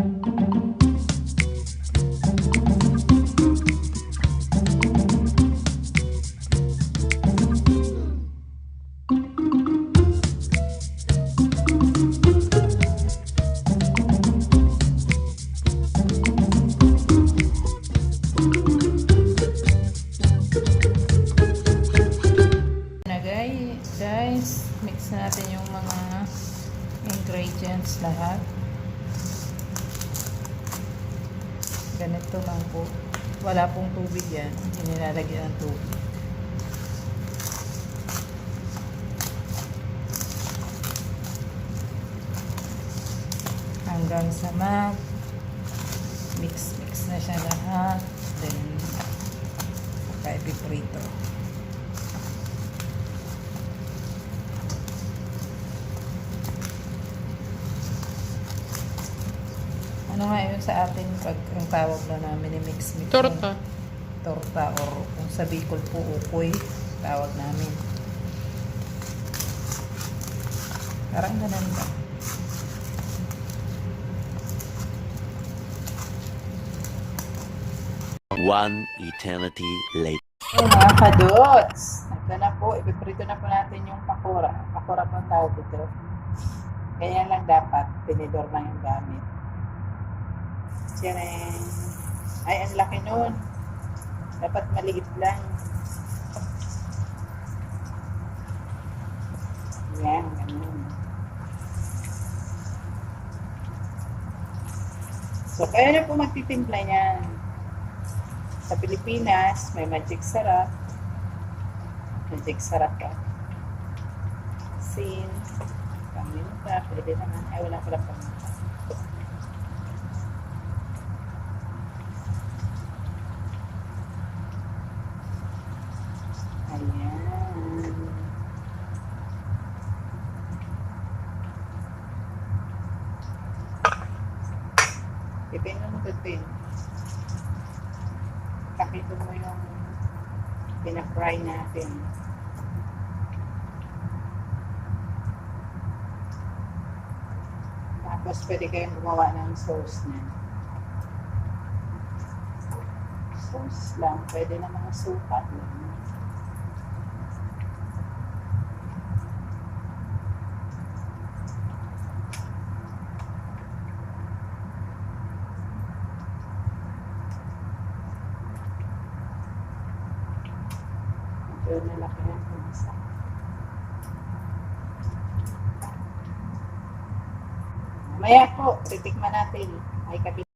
Guys, mix natin yung mga ingredients lahat. Ganito lang po. Wala pong tubig yan. Hindi nilalagyan ng tubig. Hanggang sa mix na siya lahat. Then, ipiprito. Ano nga yun sa atin pag ang tawag na namin ni mix? Torta. Torta or kung sa Bicol po ukoy tawag namin. Parang ganun ba? One eternity later. Okay, mga kadots. Ito na po. Ipiprito na po natin yung pakura. Pakura po ang tawag dito. Ganyan lang dapat. Tinidor lang yung gamit. Tiyareng. Ay, ang laki nun. Dapat maliit lang. Yan, ganun. So, kaya na po magtitimpla niyan. Sa Pilipinas, may magic sarap. Magic sarap ka. Sin. Paminta. Pwede naman. Ay, wala pala paminta. Ayan. Pipin mo pipin. Pakito mo yung pinafry natin. Tapos pwede kayong gumawa ng sauce na. Sauce lang. Pwede na mga suka lang. Ito na laki ng kumasa. Mamaya po, titikman natin. Ay, kapit.